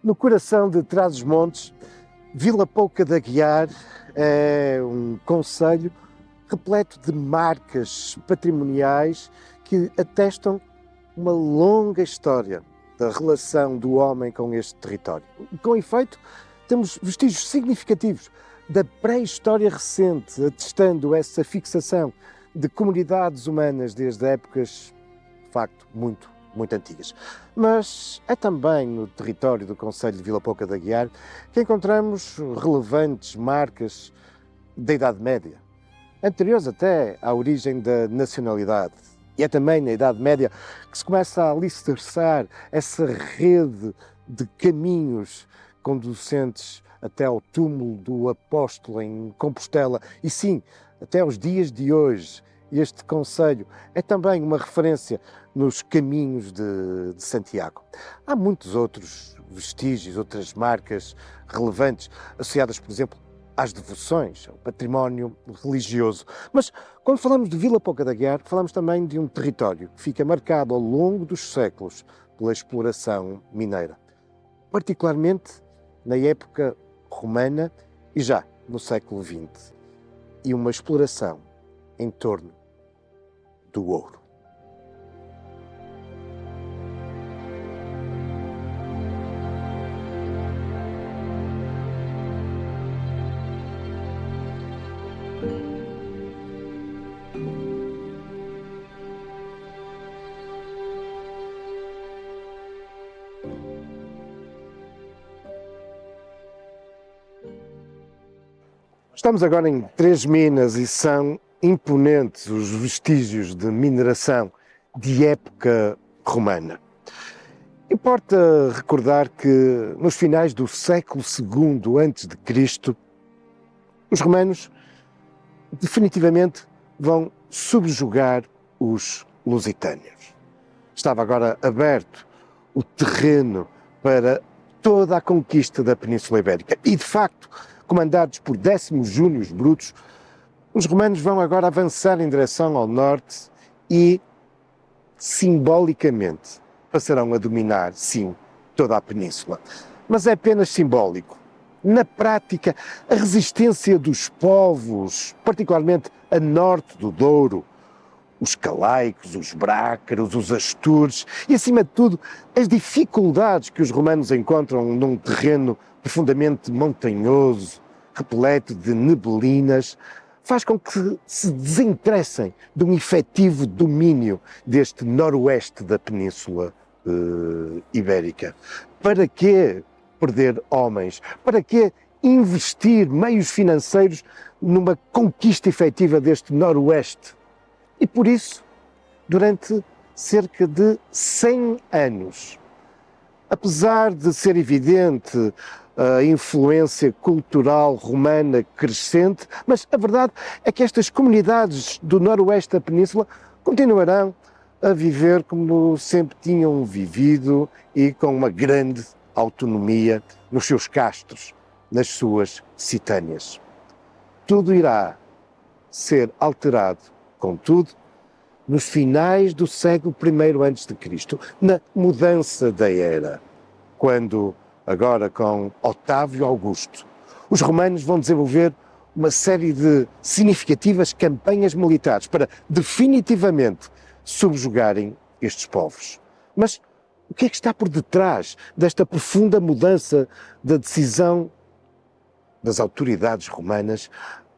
No coração de Trás-os-Montes, Vila Pouca de Aguiar é um concelho repleto de marcas patrimoniais que atestam uma longa história da relação do homem com este território. Com efeito, temos vestígios significativos da pré-história recente, atestando essa fixação de comunidades humanas desde épocas, de facto, muito antigas. Mas é também no território do concelho de Vila Pouca de Aguiar que encontramos relevantes marcas da Idade Média, anteriores até à origem da nacionalidade. E é também na Idade Média que se começa a alicerçar essa rede de caminhos conducentes até ao túmulo do apóstolo em Compostela. E sim, até aos dias de hoje, este concelho é também uma referência nos caminhos de Santiago. Há muitos outros vestígios, outras marcas relevantes, associadas, por exemplo, às devoções, ao património religioso. Mas quando falamos de Vila Pouca de Aguiar, falamos também de um território que fica marcado ao longo dos séculos pela exploração mineira, particularmente na época romana e já no século XX, e uma exploração em torno do ouro. Estamos agora em Três Minas e são imponentes os vestígios de mineração de época romana. Importa recordar que nos finais do século II a.C., os romanos definitivamente vão subjugar os lusitânios. Estava agora aberto o terreno para toda a conquista da Península Ibérica e, de facto, comandados por Décimo Június Brutus, os romanos vão agora avançar em direção ao norte e, simbolicamente, passarão a dominar, sim, toda a península. Mas é apenas simbólico. Na prática, a resistência dos povos, particularmente a norte do Douro, os calaicos, os brácaros, os astures e, acima de tudo, as dificuldades que os romanos encontram num terreno profundamente montanhoso, repleto de neblinas, faz com que se desinteressem de um efetivo domínio deste noroeste da Península Ibérica. Para quê perder homens? Para quê investir meios financeiros numa conquista efetiva deste noroeste? E por isso, durante cerca de 100 anos, apesar de ser evidente a influência cultural romana crescente, mas a verdade é que estas comunidades do noroeste da península continuarão a viver como sempre tinham vivido e com uma grande autonomia nos seus castros, nas suas citâneas. Tudo irá ser alterado, contudo, nos finais do século I a.C., na mudança da era, quando, agora com Otávio Augusto, os romanos vão desenvolver uma série de significativas campanhas militares para definitivamente subjugarem estes povos. Mas o que é que está por detrás desta profunda mudança da decisão das autoridades romanas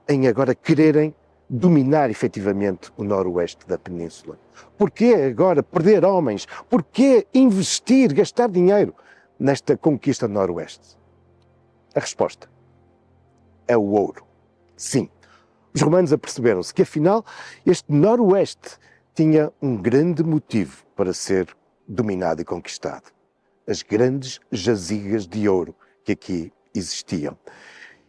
em agora quererem dominar efetivamente o noroeste da península? Porquê agora perder homens? Porquê investir, gastar dinheiro nesta conquista do noroeste? A resposta é o ouro. Sim, os romanos aperceberam-se que afinal este noroeste tinha um grande motivo para ser dominado e conquistado: as grandes jazigas de ouro que aqui existiam,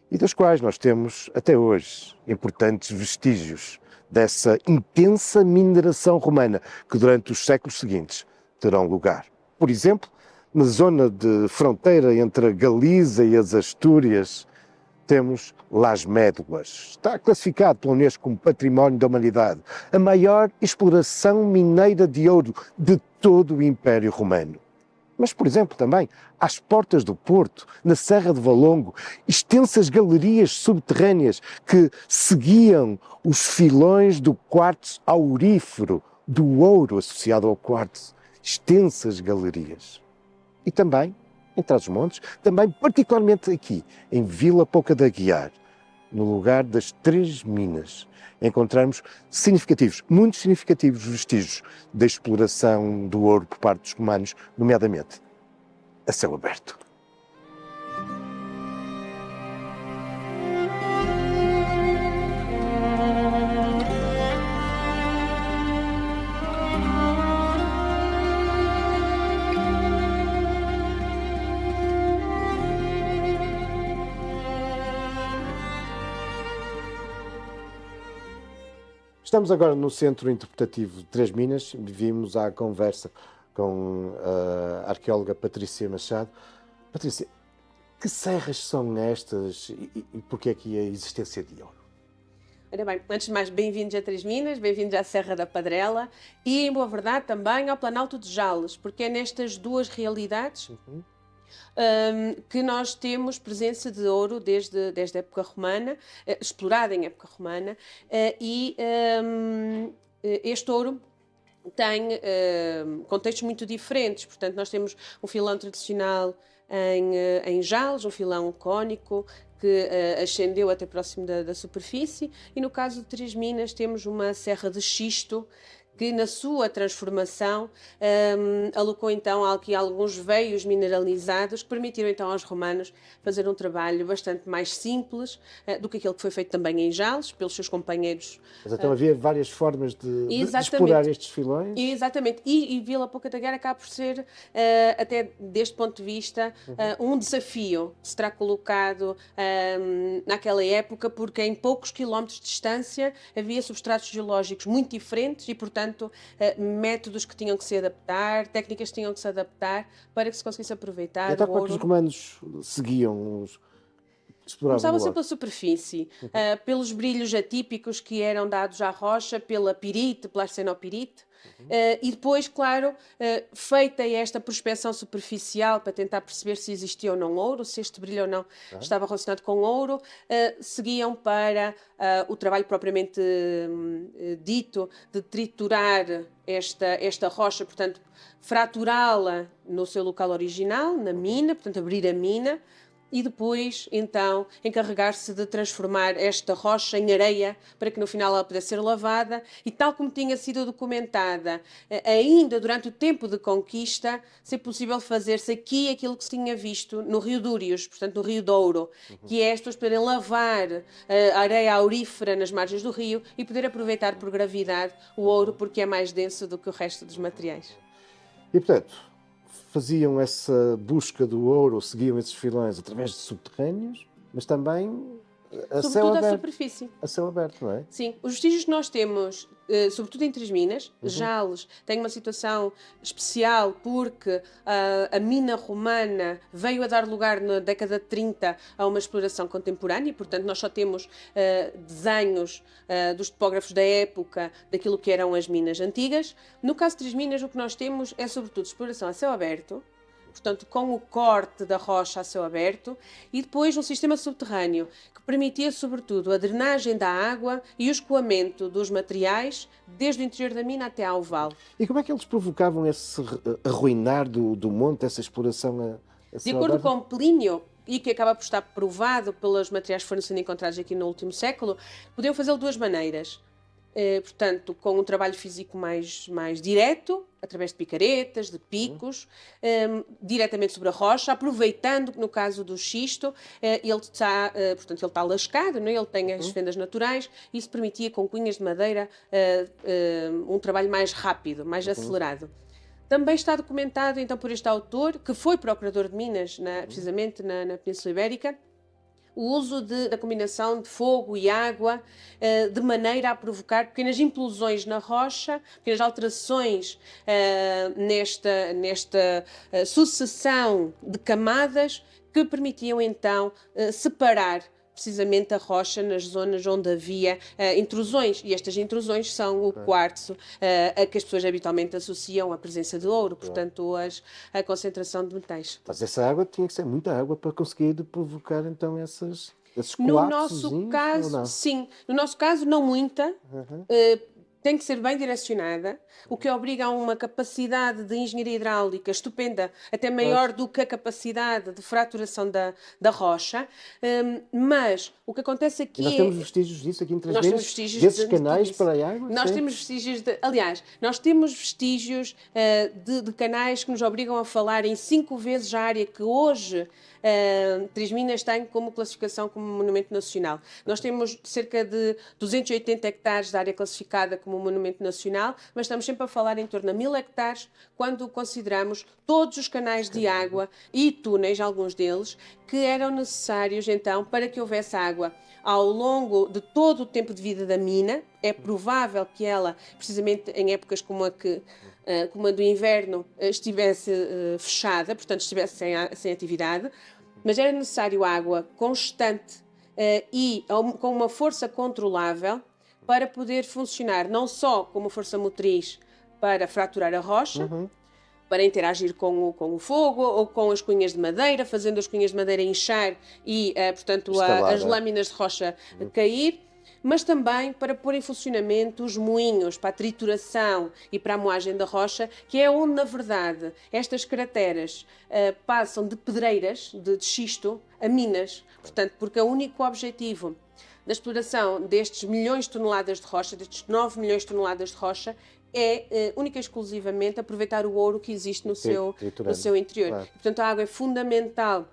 e das quais nós temos até hoje importantes vestígios dessa intensa mineração romana que durante os séculos seguintes terão lugar. Por exemplo, na zona de fronteira entre a Galiza e as Astúrias, temos Las Médulas. Está classificado pela Unesco como Património da Humanidade, a maior exploração mineira de ouro de todo o Império Romano. Mas, por exemplo, também às portas do Porto, na Serra de Valongo, extensas galerias subterrâneas que seguiam os filões do quartzo aurífero, do ouro associado ao quartzo. Extensas galerias. E também, em Trás-os-Montes, também particularmente aqui, em Vila Pouca de Aguiar, no lugar das Três Minas, encontramos muito significativos vestígios da exploração do ouro por parte dos romanos, nomeadamente a céu aberto. Estamos agora no Centro Interpretativo de Três Minas. Vimos à conversa com a arqueóloga Patrícia Machado. Patrícia, que serras são estas e porquê aqui a existência de ouro? Ora bem, antes de mais, bem-vindos a Três Minas, bem-vindos à Serra da Padrela e, em boa verdade, também ao Planalto de Jales, porque é nestas duas realidades que nós temos presença de ouro desde a época romana, explorada em época romana, e este ouro tem contextos muito diferentes. Portanto, nós temos um filão tradicional em Jales, um filão cônico que ascendeu até próximo da superfície, e no caso de Três Minas temos uma serra de xisto que na sua transformação alocou então aqui alguns veios mineralizados que permitiram então aos romanos fazer um trabalho bastante mais simples do que aquele que foi feito também em Jales pelos seus companheiros. Mas então havia várias formas de explorar estes filões? Exatamente, e Vila Pouca de Aguiar acaba por ser, até deste ponto de vista, um desafio que se terá colocado naquela época, porque em poucos quilómetros de distância havia substratos geológicos muito diferentes e, portanto, métodos que tinham que se adaptar, técnicas que tinham que se adaptar para que se conseguisse aproveitar então, o ouro. como é que os romanos seguiam, exploravam Começavam o sempre ouro? pela superfície, pelos brilhos atípicos que eram dados à rocha, pela pirite, pela arsenopirite, e depois, claro, feita esta prospecção superficial para tentar perceber se existia ou não ouro, se este brilho ou não estava relacionado com ouro, seguiam para o trabalho propriamente dito de triturar esta rocha, portanto, fraturá-la no seu local original, na mina, portanto, abrir a mina, e depois, então, encarregar-se de transformar esta rocha em areia para que no final ela pudesse ser lavada e, tal como tinha sido documentada, ainda durante o tempo de conquista, ser possível fazer-se aqui aquilo que se tinha visto no Rio Dúrios, portanto no Rio Douro, que é as pessoas poderem lavar a areia aurífera nas margens do rio e poder aproveitar por gravidade o ouro, porque é mais denso do que o resto dos materiais. E, portanto, faziam essa busca do ouro, seguiam esses filões através de subterrâneos, mas também a céu Sobretudo a aberto. superfície. A céu aberto, não é? Sim, os vestígios que nós temos, sobretudo em Três Minas, Jales tem uma situação especial porque a mina romana veio a dar lugar na década de 30 a uma exploração contemporânea e, portanto, nós só temos desenhos dos topógrafos da época daquilo que eram as minas antigas. No caso de Três Minas, o que nós temos é, sobretudo, exploração a céu aberto, portanto, com o corte da rocha a céu aberto, e depois um sistema subterrâneo que permitia, sobretudo, a drenagem da água e o escoamento dos materiais desde o interior da mina até ao vale. E como é que eles provocavam esse arruinar do monte, essa exploração a De céu acordo aberto? com Plínio, e que acaba por estar provado pelos materiais que foram sendo encontrados aqui no último século, podiam fazê-lo de duas maneiras. Portanto, com um trabalho físico mais direto, através de picaretas, de picos, diretamente sobre a rocha, aproveitando que no caso do xisto, ele está lascado, não é? Ele tem as fendas naturais, e isso permitia com cunhas de madeira um trabalho mais rápido, mais acelerado. Também está documentado então por este autor, que foi procurador de Minas, precisamente na Península Ibérica, o uso da combinação de fogo e água de maneira a provocar pequenas implosões na rocha, pequenas alterações nesta sucessão de camadas que permitiam então separar precisamente a rocha nas zonas onde havia intrusões, e estas intrusões são o quartzo, a que as pessoas habitualmente associam à presença de ouro, portanto a concentração de metais. Mas essa água tinha que ser muita água para conseguir provocar então esses No colapsos, nosso caso, sim. No nosso caso, não muita. Tem que ser bem direcionada, o que obriga a uma capacidade de engenharia hidráulica estupenda, até maior do que a capacidade de fraturação da rocha. Mas o que acontece aqui nós temos vestígios disso aqui em Três nós Minas, temos vestígios desses canais para a água? Nós temos vestígios de... Aliás, nós temos vestígios de canais que nos obrigam a falar em 5 vezes a área que hoje Três Minas tem como classificação como Monumento Nacional. Nós temos cerca de 280 hectares de área classificada como Monumento Nacional, mas estamos sempre a falar em torno de 1000 hectares quando consideramos todos os canais de água e túneis, alguns deles, que eram necessários então para que houvesse água ao longo de todo o tempo de vida da mina. É provável que ela, precisamente em épocas como a do inverno, estivesse fechada, portanto estivesse sem atividade, mas era necessário água constante e com uma força controlável para poder funcionar não só como força motriz para fraturar a rocha, para interagir com o fogo ou com as cunhas de madeira, fazendo as cunhas de madeira inchar e, portanto, as lâminas de rocha cair, mas também para pôr em funcionamento os moinhos para a trituração e para a moagem da rocha, que é onde, na verdade, estas crateras passam de pedreiras, de xisto, a minas. Portanto, porque o único objetivo da exploração destes milhões de toneladas de rocha, destes 9 milhões de toneladas de rocha, é única e exclusivamente aproveitar o ouro que existe no seu interior. Claro. Portanto, a água é fundamental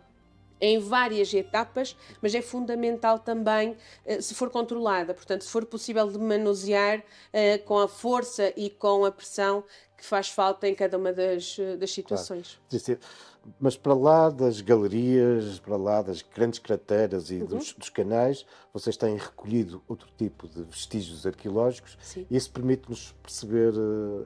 em várias etapas, mas é fundamental também se for controlada, portanto, se for possível de manusear com a força e com a pressão que faz falta em cada uma das situações. Claro. Mas para lá das galerias, para lá das grandes crateras e dos canais, vocês têm recolhido outro tipo de vestígios arqueológicos. Sim. E isso permite-nos perceber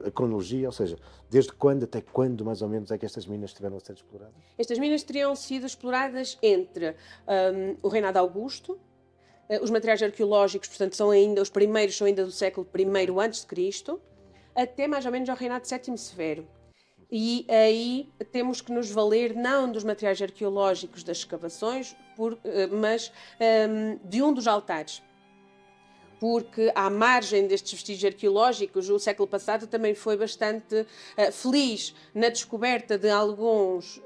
a cronologia, ou seja, desde quando até quando, mais ou menos, é que estas minas estiveram a ser exploradas? Estas minas teriam sido exploradas entre o reinado Augusto, os materiais arqueológicos, portanto, os primeiros são ainda do século I a.C., até mais ou menos ao reinado de Sétimo Severo. E aí temos que nos valer não dos materiais arqueológicos das escavações, mas de um dos altares. Porque à margem destes vestígios arqueológicos, o século passado também foi bastante feliz na descoberta de alguns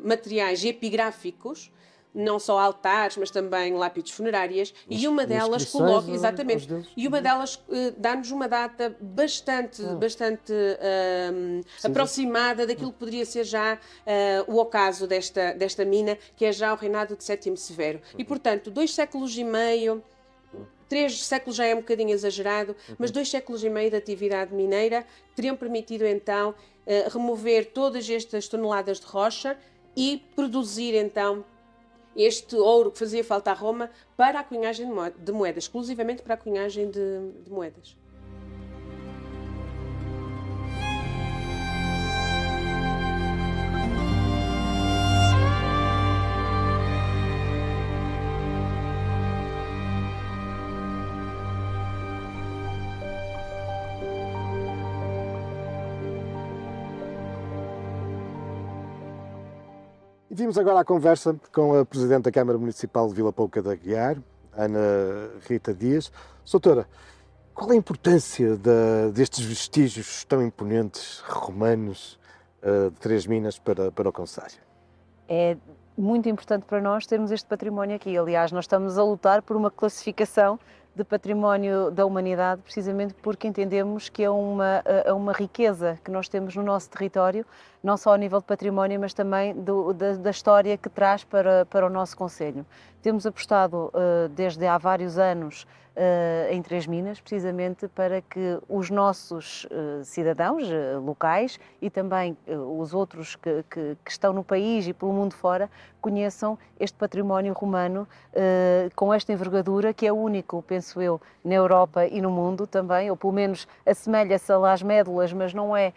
materiais epigráficos, não só altares, mas também lápides funerárias, e uma delas coloca, exatamente, e uma delas dá-nos uma data bastante aproximada daquilo que poderia ser já o ocaso desta mina, que é já o reinado de Sétimo Severo. E, portanto, 2 séculos e meio, 3 séculos já é um bocadinho exagerado, mas 2 séculos e meio de atividade mineira teriam permitido, então, remover todas estas toneladas de rocha e produzir, então, este ouro que fazia falta a Roma para a cunhagem de moedas, exclusivamente para a cunhagem de moedas. Vimos agora a conversa com a Presidente da Câmara Municipal de Vila Pouca de Aguiar, Ana Rita Dias. Doutora, qual é a importância destes vestígios tão imponentes romanos de Três Minas para o concelho? É muito importante para nós termos este património aqui. Aliás, nós estamos a lutar por uma classificação de património da humanidade, precisamente porque entendemos que é uma riqueza que nós temos no nosso território, não só ao nível de património, mas também da história que traz para o nosso concelho. Temos apostado desde há vários anos em Três Minas, precisamente para que os nossos cidadãos locais e também os outros que estão no país e pelo mundo fora conheçam este património romano com esta envergadura, que é único, penso eu, na Europa e no mundo também, ou pelo menos assemelha-se às médulas, mas não é,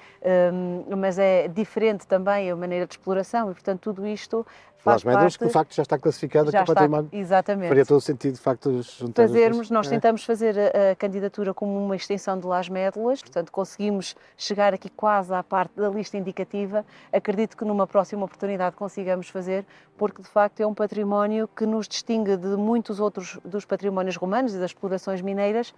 mas é diferente também a maneira de exploração e, portanto, tudo isto faz Las Médulas, que de parte, facto já está classificada já como está, património. exatamente. Faria todo o sentido, de facto, juntar as duas. Nós tentamos fazer a candidatura como uma extensão de Las Médulas, portanto conseguimos chegar aqui quase à parte da lista indicativa. Acredito que numa próxima oportunidade consigamos fazer, porque de facto é um património que nos distingue de muitos outros dos patrimónios romanos e das explorações mineiras,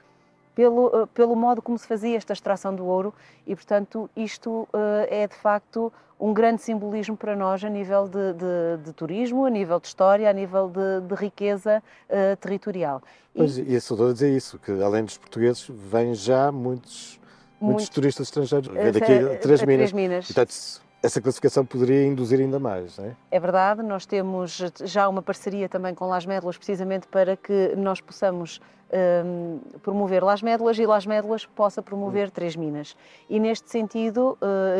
pelo modo como se fazia esta extração do ouro e, portanto, isto é de facto um grande simbolismo para nós a nível de turismo, a nível de história, a nível de riqueza territorial. Pois, e estou a dizer isso, que além dos portugueses, vêm já muitos turistas estrangeiros. Vêm daqui a Três Minas. Portanto, essa classificação poderia induzir ainda mais, não é? É verdade, nós temos já uma parceria também com Las Médulas, precisamente para que nós possamos promover Las Médulas e Las Médulas possa promover Três Minas. E neste sentido,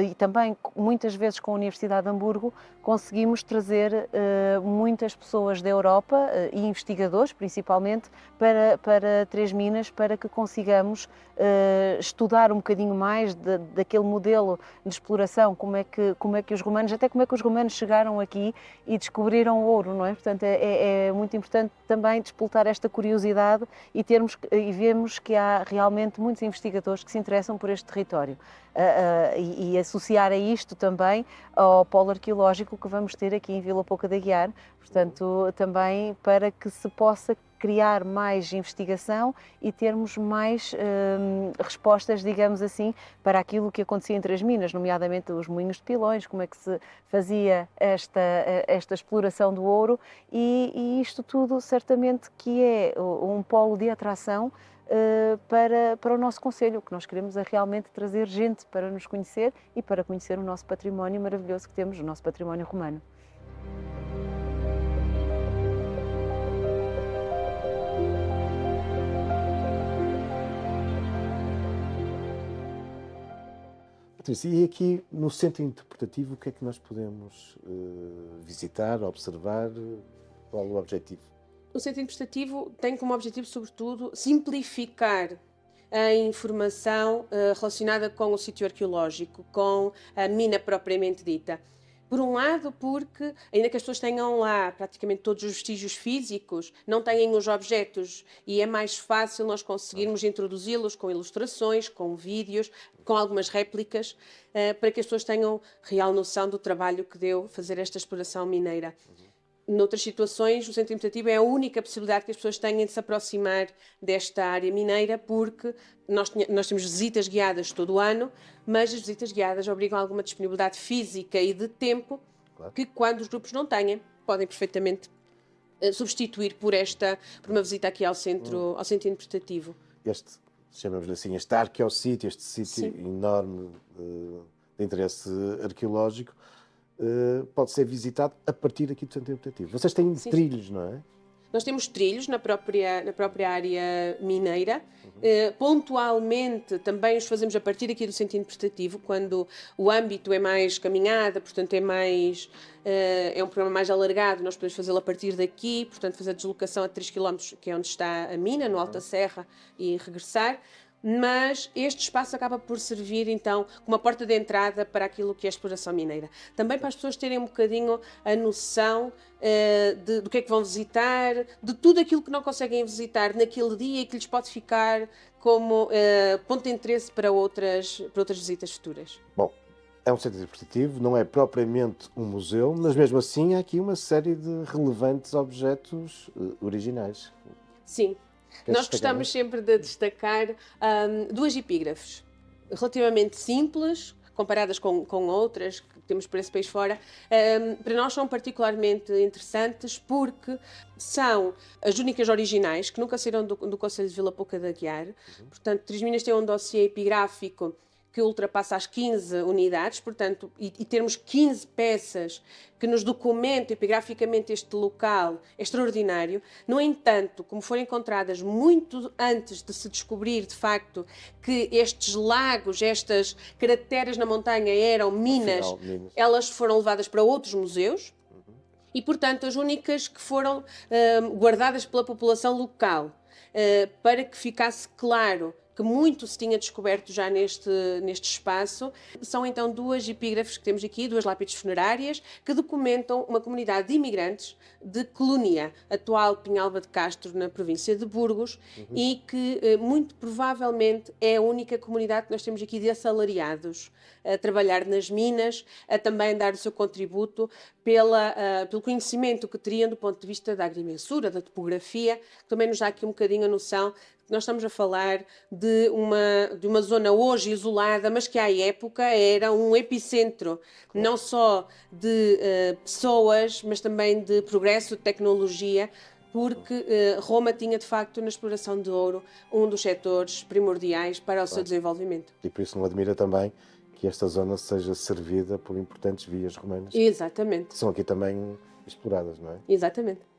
e também muitas vezes com a Universidade de Hamburgo, conseguimos trazer muitas pessoas da Europa e investigadores, principalmente, para Três Minas, para que consigamos estudar um bocadinho mais daquele modelo de exploração, como é que os romanos, até como é que os romanos chegaram aqui e descobriram o ouro, não é? Portanto, é muito importante também despoltar esta curiosidade e vemos que há realmente muitos investigadores que se interessam por este território. E associar a isto também ao polo arqueológico que vamos ter aqui em Vila Pouca de Aguiar, portanto, também para que se possa criar mais investigação e termos mais respostas, digamos assim, para aquilo que acontecia em Três Minas, nomeadamente os moinhos de pilões, como é que se fazia esta exploração do ouro e isto tudo certamente que é um polo de atração para o nosso concelho. O que nós queremos é realmente trazer gente para nos conhecer e para conhecer o nosso património maravilhoso que temos, o nosso património romano. Patrícia, e aqui no centro interpretativo, o que é que nós podemos visitar, observar? Qual o objetivo? O centro interpretativo tem como objetivo, sobretudo, simplificar a informação relacionada com o sítio arqueológico, com a mina propriamente dita. Por um lado, porque, ainda que as pessoas tenham lá praticamente todos os vestígios físicos, não têm os objetos e é mais fácil nós conseguirmos introduzi-los com ilustrações, com vídeos, com algumas réplicas, para que as pessoas tenham real noção do trabalho que deu fazer esta exploração mineira. Noutras situações, o centro interpretativo é a única possibilidade que as pessoas têm de se aproximar desta área mineira, porque nós temos visitas guiadas todo o ano, mas as visitas guiadas obrigam a alguma disponibilidade física e de tempo, claro, que quando os grupos não têm, podem perfeitamente substituir por uma visita aqui ao centro interpretativo. Chamamos-lhe assim, este arqueossítio, este sítio enorme de interesse arqueológico, pode ser visitado a partir aqui do centro interpretativo. Vocês têm trilhos, não é? Nós temos trilhos na própria área mineira. Pontualmente também os fazemos a partir aqui do centro interpretativo, quando o âmbito é mais caminhada, portanto é um programa mais alargado, nós podemos fazê-lo a partir daqui, portanto fazer a deslocação a 3 km, que é onde está a mina, no Alta Serra, e regressar. Mas este espaço acaba por servir, então, como uma porta de entrada para aquilo que é a exploração mineira. Também para as pessoas terem um bocadinho a noção do que é que vão visitar, de tudo aquilo que não conseguem visitar naquele dia e que lhes pode ficar como ponto de interesse para outras visitas futuras. Bom, é um centro interpretativo, não é propriamente um museu, mas mesmo assim há aqui uma série de relevantes objetos originais. Sim. Nós gostamos sempre de destacar duas epígrafes relativamente simples, comparadas com outras que temos por esse país fora. Para nós são particularmente interessantes porque são as únicas originais, que nunca saíram do Concelho de Vila Pouca de Aguiar. Portanto, Três Minas tem um dossiê epigráfico que ultrapassa as 15 unidades, portanto, e termos 15 peças que nos documentam epigraficamente este local é extraordinário. No entanto, como foram encontradas muito antes de se descobrir, de facto, que estes lagos, estas crateras na montanha eram minas, elas foram levadas para outros museus e, portanto, as únicas que foram guardadas pela população local. Para que ficasse claro que muito se tinha descoberto já neste espaço. São então duas epígrafes que temos aqui, duas lápides funerárias, que documentam uma comunidade de imigrantes de Colonia, atual Pinhalva de Castro, na província de Burgos, e que muito provavelmente é a única comunidade que nós temos aqui de assalariados a trabalhar nas minas, a também dar o seu contributo pelo conhecimento que teriam do ponto de vista da agrimensura, da topografia, que também nos dá aqui um bocadinho a noção que nós estamos a falar de uma zona hoje isolada, mas que à época era um epicentro, não só de pessoas, mas também de progresso, de tecnologia, porque Roma tinha, de facto, na exploração de ouro, um dos setores primordiais para o seu desenvolvimento. E por isso não admira também que esta zona seja servida por importantes vias romanas. Exatamente. Que são aqui também exploradas, não é? Exatamente.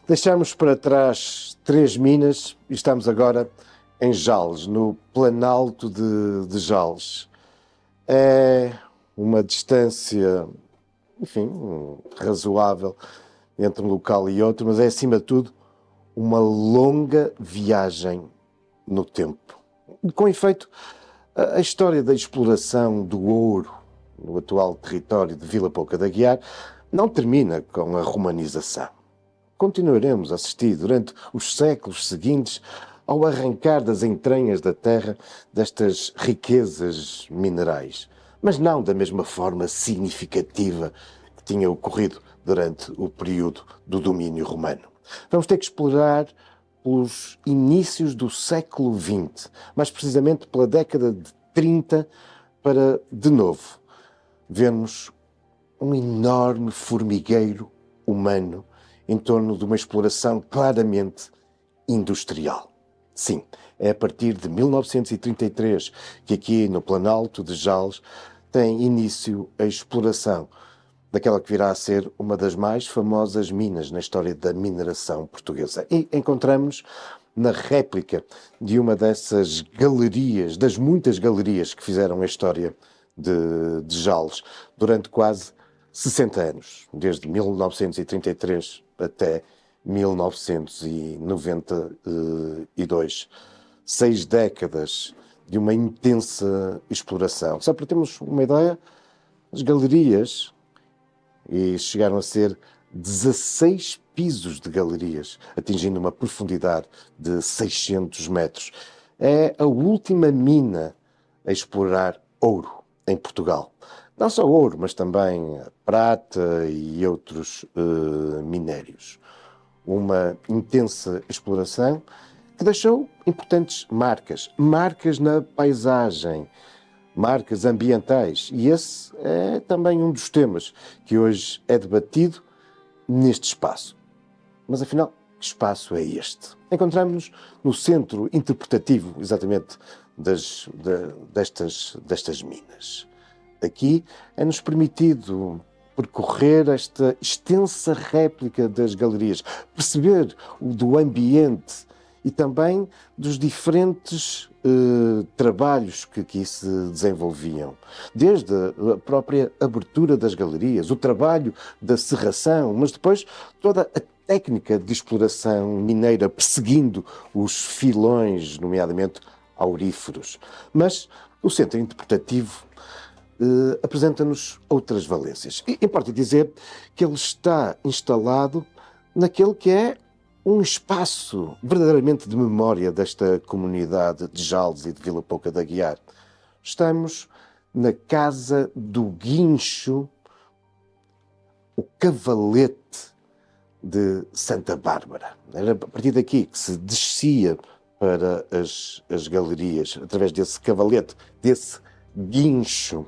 Deixamos para trás 3 minas e estamos agora em Jales, no Planalto de Jales. É uma distância, enfim, razoável entre um local e outro, mas é, acima de tudo, uma longa viagem no tempo. Com efeito, a história da exploração do ouro no atual território de Vila Pouca de Aguiar não termina com a romanização. Continuaremos a assistir durante os séculos seguintes ao arrancar das entranhas da terra destas riquezas minerais, mas não da mesma forma significativa que tinha ocorrido durante o período do domínio romano. Vamos ter que explorar pelos inícios do século XX, mais precisamente pela década de 30, para, de novo, vermos um enorme formigueiro humano em torno de uma exploração claramente industrial. Sim, é a partir de 1933 que aqui no Planalto de Jales tem início a exploração daquela que virá a ser uma das mais famosas minas na história da mineração portuguesa. E encontramos na réplica de uma dessas galerias, das muitas galerias que fizeram a história de Jales durante quase 60 anos, desde 1933 até 1992. 6 décadas de uma intensa exploração. Só para termos uma ideia, as galerias chegaram a ser 16 pisos de galerias, atingindo uma profundidade de 600 metros. É a última mina a explorar ouro em Portugal. Não só ouro, mas também prata e outros minérios. Uma intensa exploração que deixou importantes marcas na paisagem, marcas ambientais. E esse é também um dos temas que hoje é debatido neste espaço. Mas afinal, que espaço é este? Encontramos-nos no centro interpretativo, exatamente, destas minas. Aqui é-nos permitido percorrer esta extensa réplica das galerias, perceber do ambiente e também dos diferentes trabalhos que aqui se desenvolviam. Desde a própria abertura das galerias, o trabalho da serração, mas depois toda a técnica de exploração mineira perseguindo os filões, nomeadamente auríferos. Mas o centro interpretativo apresenta-nos outras valências. E importa dizer que ele está instalado naquele que é um espaço verdadeiramente de memória desta comunidade de Jales e de Vila Pouca de Aguiar. Estamos na Casa do Guincho, o Cavalete de Santa Bárbara. Era a partir daqui que se descia para as galerias, através desse cavalete, desse guincho.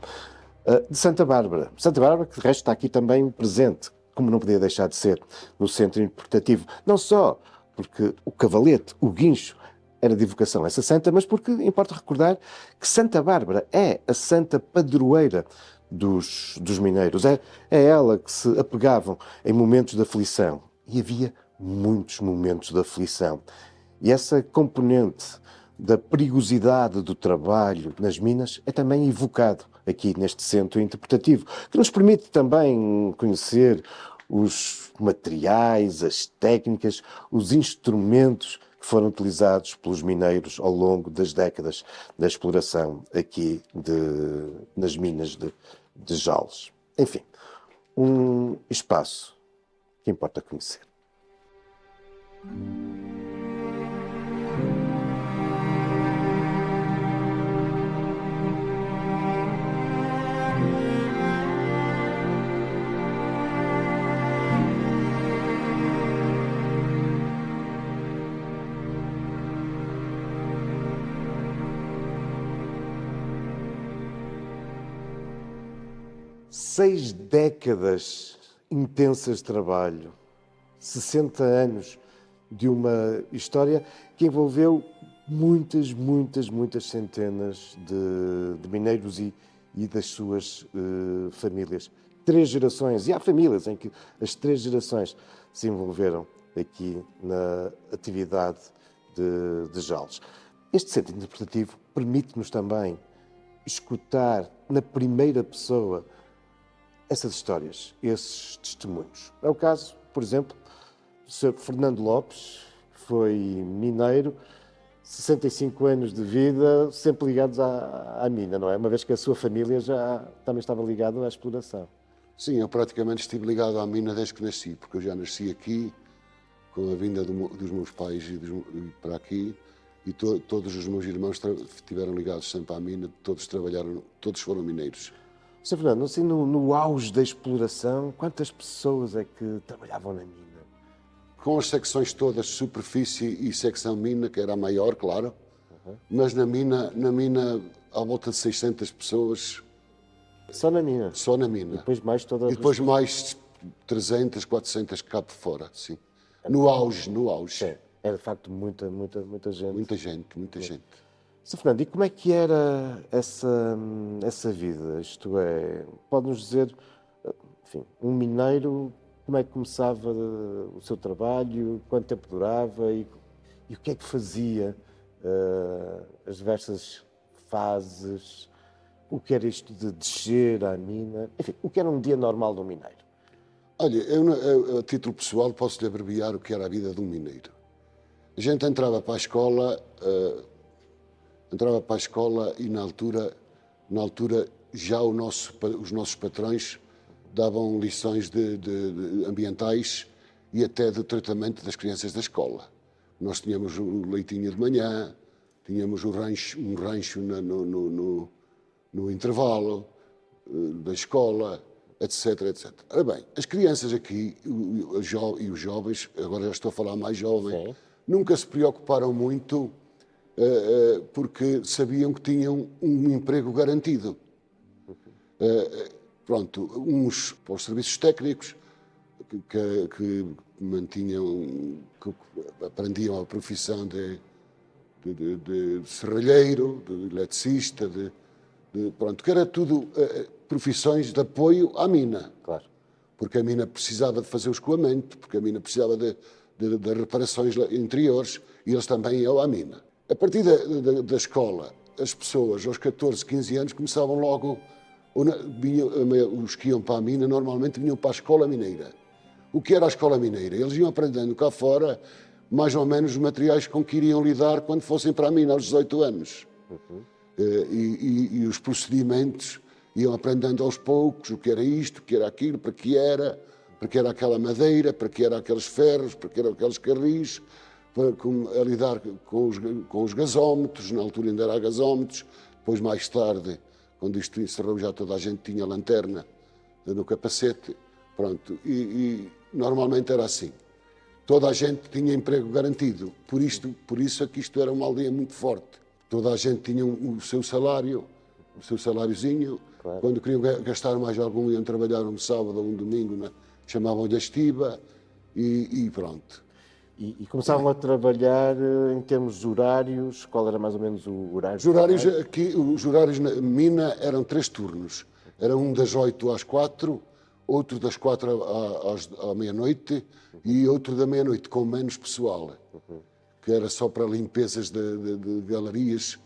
De Santa Bárbara. Santa Bárbara, que de resto está aqui também presente, como não podia deixar de ser, no centro interpretativo. Não só porque o cavalete, o guincho, era de evocação a essa santa, mas porque importa recordar que Santa Bárbara é a santa padroeira dos mineiros. É ela que se apegavam em momentos de aflição. E havia muitos momentos de aflição. E essa componente da perigosidade do trabalho nas minas é também evocado aqui neste centro interpretativo, que nos permite também conhecer os materiais, as técnicas, os instrumentos que foram utilizados pelos mineiros ao longo das décadas da exploração aqui nas minas de Jales. Enfim, um espaço que importa conhecer. Seis décadas intensas de trabalho, 60 anos de uma história que envolveu muitas centenas de mineiros e das suas famílias. 3 gerações, e há famílias em que as 3 gerações se envolveram aqui na atividade de Jales. Este centro interpretativo permite-nos também escutar na primeira pessoa essas histórias, esses testemunhos. É o caso, por exemplo, do Sr. Fernando Lopes, que foi mineiro, 65 anos de vida, sempre ligados à mina, não é? Uma vez que a sua família já também estava ligada à exploração. Sim, eu praticamente estive ligado à mina desde que nasci, porque eu já nasci aqui, com a vinda dos meus pais para aqui, e todos os meus irmãos estiveram ligados sempre à mina, todos trabalharam, todos foram mineiros. Sr. Fernando, assim, no auge da exploração, quantas pessoas é que trabalhavam na mina? Com as secções todas, superfície e secção mina, que era a maior, claro, mas na mina, à volta de 600 pessoas. Só na mina? Só na mina. E depois mais todas E depois mais 300, 400 cá por fora, sim. No auge. Sim, era de facto muita gente. Muita gente. Sr. Fernando, e como é que era essa vida? Isto é, pode-nos dizer, enfim, um mineiro, como é que começava o seu trabalho, quanto tempo durava e o que é que fazia, as diversas fases, o que era isto de descer à mina, enfim, o que era um dia normal de um mineiro? Olha, eu a título pessoal posso-lhe abreviar o que era a vida de um mineiro. A gente entrava para a escola e na altura já os nossos patrões davam lições de ambientais e até de tratamento das crianças da escola. Nós tínhamos o leitinho de manhã, tínhamos um rancho no intervalo da escola, etc. Ora bem, as crianças aqui e os jovens, agora já estou a falar mais jovem, sim, nunca se preocuparam muito porque sabiam que tinham um emprego garantido. Pronto, uns para os serviços técnicos que aprendiam a profissão de serralheiro, de eletricista, pronto, que era tudo profissões de apoio à mina. Claro. Porque a mina precisava de fazer o escoamento, porque a mina precisava de reparações interiores e eles também iam à mina. A partir da escola, as pessoas aos 14, 15 anos começavam logo, os que iam para a mina normalmente vinham para a escola mineira. O que era a escola mineira? Eles iam aprendendo cá fora mais ou menos os materiais com que iriam lidar quando fossem para a mina aos 18 anos. E os procedimentos, iam aprendendo aos poucos o que era isto, o que era aquilo, para que era aquela madeira, para que era aqueles ferros, para que eram aqueles carris, a lidar com os gasómetros, na altura ainda era gasómetros, depois mais tarde, quando isto encerrou já toda a gente tinha lanterna no capacete, pronto, e normalmente era assim. Toda a gente tinha emprego garantido, por isso é que isto era uma aldeia muito forte. Toda a gente tinha o seu salário, o seu saláriozinho, Claro. Quando queriam gastar mais algum, iam trabalhar um sábado ou um domingo, né? Chamavam-lhe a estiba e pronto. E começavam a trabalhar em termos de horários, qual era mais ou menos o horário? Os horários na mina eram 3 turnos. Era um das 8 às 4, outro das 4 à meia-noite e outro da meia-noite, com menos pessoal, que era só para limpezas de galerias,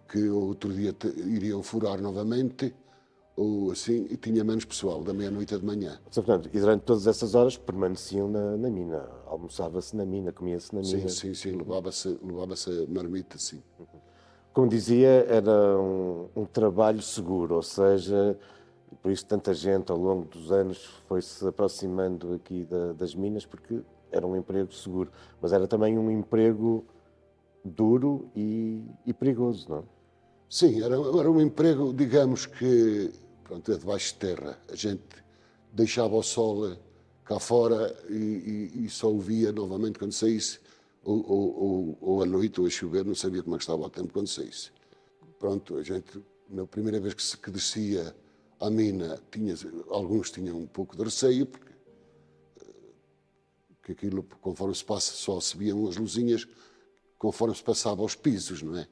que outro dia iriam furar novamente, ou assim, e tinha menos pessoal, da meia-noite à de manhã. Sr. Fernando, e durante todas essas horas permaneciam na mina, almoçava-se na mina, comia-se na mina. Sim, levava-se a marmita, sim. Como dizia, era um trabalho seguro, ou seja, por isso tanta gente ao longo dos anos foi-se aproximando aqui das minas, porque era um emprego seguro, mas era também um emprego duro e perigoso, não é? Sim, era um emprego, digamos que, pronto, é debaixo de terra. A gente deixava o sol cá fora e só o via novamente quando saísse, ou à noite, ou a chover, não sabia como é que estava o tempo quando saísse. Pronto, a gente, na primeira vez que descia à mina, alguns tinham um pouco de receio, porque aquilo, conforme se passa, só se viam as luzinhas, conforme se passava aos pisos, não é?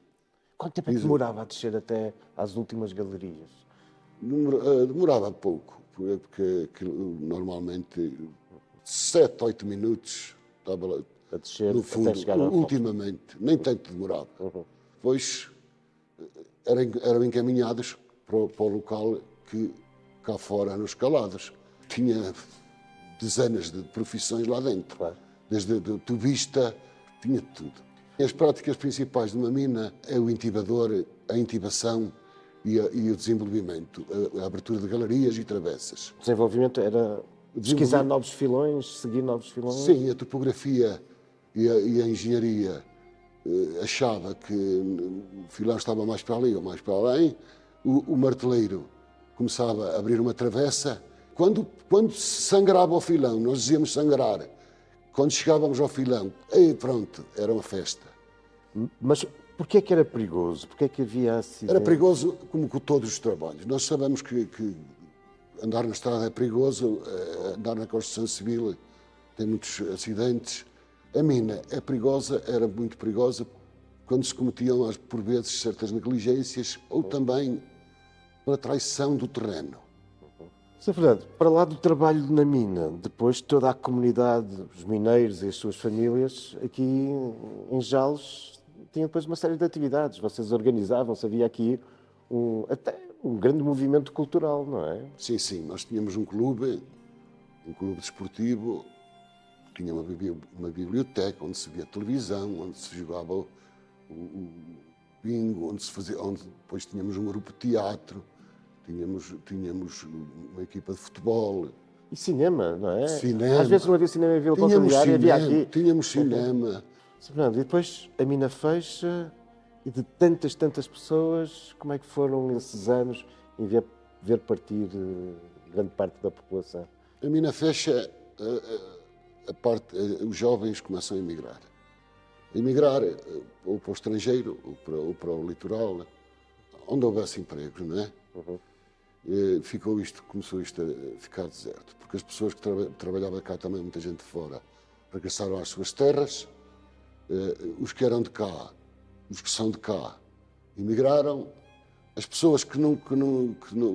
Quanto tempo é que demorava a descer até às últimas galerias? Demorava pouco, porque normalmente 7, 8 minutos estava lá, A descer no fundo, até chegar ao ultimamente, nem tanto demorava. Depois eram encaminhados para o local que cá fora eram escalados. Tinha dezenas de profissões lá dentro, Claro. desde tubista, tinha tudo. As práticas principais de uma mina é o intibador, a intibação e o desenvolvimento, a abertura de galerias e travessas. O desenvolvimento era pesquisar novos filões, seguir novos filões? Sim, a topografia e a engenharia achava que o filão estava mais para ali ou mais para além. O marteleiro começava a abrir uma travessa. Quando se sangrava o filão, nós dizíamos sangrar. Quando chegávamos ao filão, aí pronto, era uma festa. Mas porquê é que era perigoso? Porquê é que havia acidentes? Era perigoso como com todos os trabalhos. Nós sabemos que andar na estrada é perigoso, andar na construção civil tem muitos acidentes. A mina é perigosa, era muito perigosa, quando se cometiam, por vezes, certas negligências ou também pela traição do terreno. Sr. Fernando, para lá do trabalho na mina, depois toda a comunidade, os mineiros e as suas famílias, aqui em Jales, tinham depois uma série de atividades. Vocês organizavam-se, havia aqui até um grande movimento cultural, não é? Sim, nós tínhamos um clube desportivo, tinha uma biblioteca onde se via televisão, onde se jogava o bingo, onde depois tínhamos um grupo de teatro, tínhamos uma equipa de futebol. E cinema, não é? Cinema. Às vezes não havia cinema em Vila Conselheira, havia aqui. Tínhamos cinema. Sr. Fernando, e depois a mina fecha e de tantas pessoas, como é que foram esses anos em ver partir grande parte da população? A mina fecha, os jovens começam a emigrar. Emigrar ou para o estrangeiro ou para o litoral, onde houvesse empregos, não é? Começou isto a ficar deserto, porque as pessoas que trabalhavam cá, também muita gente de fora, regressaram às suas terras. Os que eram de cá, os que são de cá, emigraram. As pessoas que não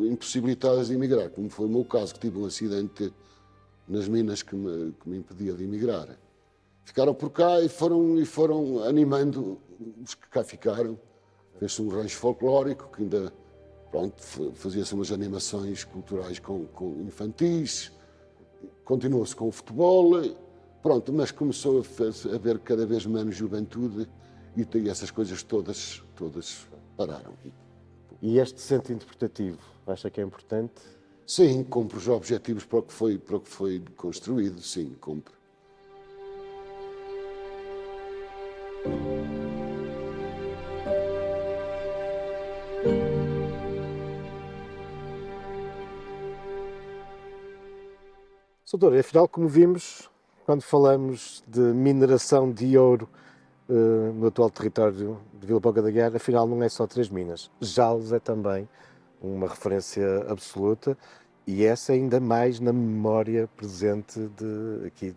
impossibilitadas de emigrar, como foi o meu caso, que tive um acidente nas minas que me impedia de emigrar, ficaram por cá e foram animando os que cá ficaram. Fez-se um rancho folclórico, que ainda, pronto, fazia-se umas animações culturais com infantis, continuou-se com o futebol. Pronto, mas começou a haver cada vez menos juventude e essas coisas todas pararam. E este centro interpretativo, acha que é importante? Sim, cumpre os objetivos para o que foi construído, sim, cumpre. Doutor, afinal, como vimos, quando falamos de mineração de ouro no atual território de Vila Pouca da Guiar, afinal não é só 3 minas. Jales é também uma referência absoluta e essa ainda mais na memória presente aqui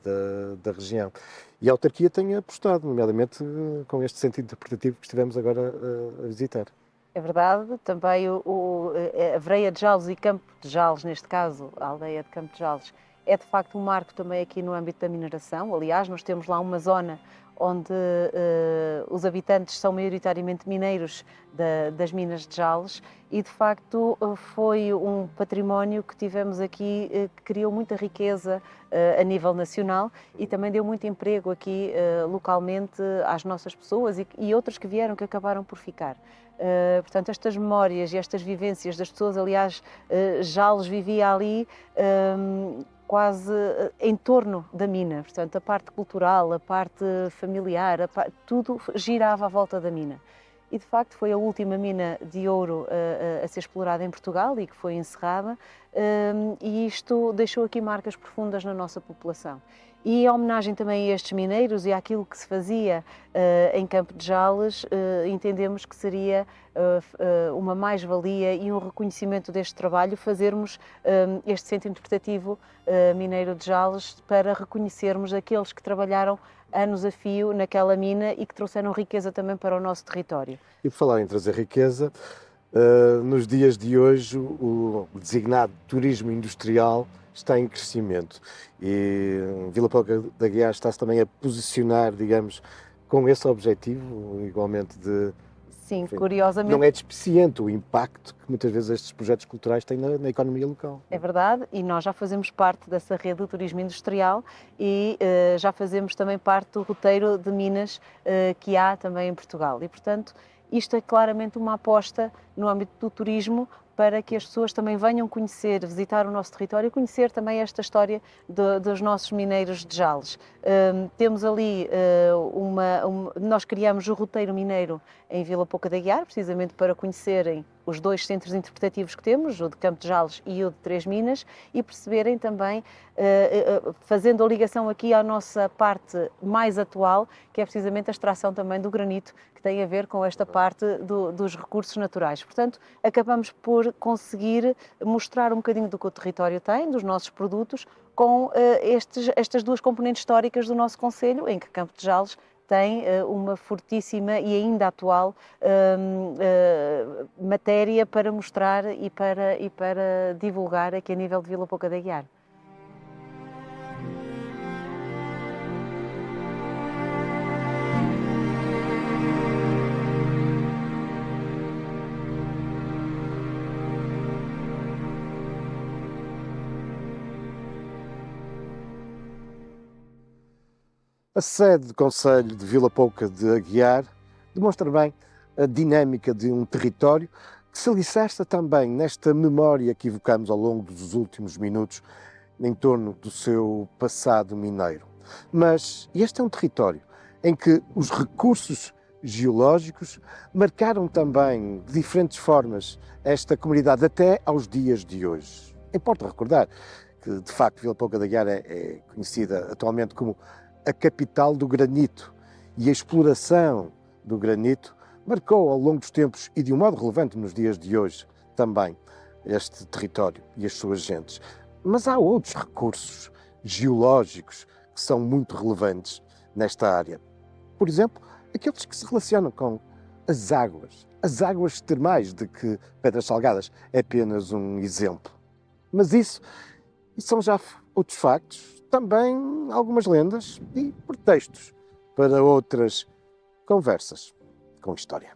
da região. E a autarquia tem apostado, nomeadamente com este centro interpretativo que estivemos agora a visitar. É verdade, também a Vereia de Jales e Campo de Jales, neste caso, a aldeia de Campo de Jales, é de facto um marco também aqui no âmbito da mineração. Aliás, nós temos lá uma zona onde os habitantes são maioritariamente mineiros das minas de Jales e, de facto, foi um património que tivemos aqui que criou muita riqueza a nível nacional e também deu muito emprego aqui localmente às nossas pessoas e outras que vieram que acabaram por ficar. Portanto, estas memórias e estas vivências das pessoas, aliás, Jales vivia ali quase em torno da mina, portanto, a parte cultural, a parte familiar, tudo girava à volta da mina. E, de facto, foi a última mina de ouro a ser explorada em Portugal e que foi encerrada, e isto deixou aqui marcas profundas na nossa população. E em homenagem também a estes mineiros e àquilo que se fazia em Campo de Jales, entendemos que seria uma mais-valia e um reconhecimento deste trabalho fazermos este centro interpretativo mineiro de Jales para reconhecermos aqueles que trabalharam anos a fio naquela mina e que trouxeram riqueza também para o nosso território. E por falar em trazer riqueza, nos dias de hoje o designado turismo industrial está em crescimento e Vila Pouca de Aguiar está-se também a posicionar, digamos, com esse objetivo, igualmente de... Sim, enfim, curiosamente... Não é despiciente o impacto que muitas vezes estes projetos culturais têm na economia local. É verdade, e nós já fazemos parte dessa rede do turismo industrial e já fazemos também parte do roteiro de minas que há também em Portugal. E, portanto, isto é claramente uma aposta no âmbito do turismo para que as pessoas também venham conhecer, visitar o nosso território e conhecer também esta história dos nossos mineiros de Jales. Temos ali nós criamos o roteiro mineiro em Vila Pouca de Aguiar, precisamente para conhecerem os dois centros interpretativos que temos, o de Campo de Jales e o de Três Minas, e perceberem também, fazendo a ligação aqui à nossa parte mais atual, que é precisamente a extração também do granito, que tem a ver com esta parte dos recursos naturais. Portanto, acabamos por conseguir mostrar um bocadinho do que o território tem, dos nossos produtos, com estas duas componentes históricas do nosso concelho, em que Campo de Jales tem uma fortíssima e ainda atual matéria para mostrar e para divulgar aqui a nível de Vila Pouca de Aguiar. A sede do Concelho de Vila Pouca de Aguiar demonstra bem a dinâmica de um território que se alicerça também nesta memória que evocamos ao longo dos últimos minutos em torno do seu passado mineiro. Mas este é um território em que os recursos geológicos marcaram também de diferentes formas esta comunidade até aos dias de hoje. Importa recordar que, de facto, Vila Pouca de Aguiar é conhecida atualmente como a capital do granito, e a exploração do granito marcou ao longo dos tempos e de um modo relevante nos dias de hoje também este território e as suas gentes. Mas há outros recursos geológicos que são muito relevantes nesta área. Por exemplo, aqueles que se relacionam com as águas termais, de que Pedras Salgadas é apenas um exemplo. Mas isso são já outros factos, também algumas lendas e pretextos para outras conversas com história.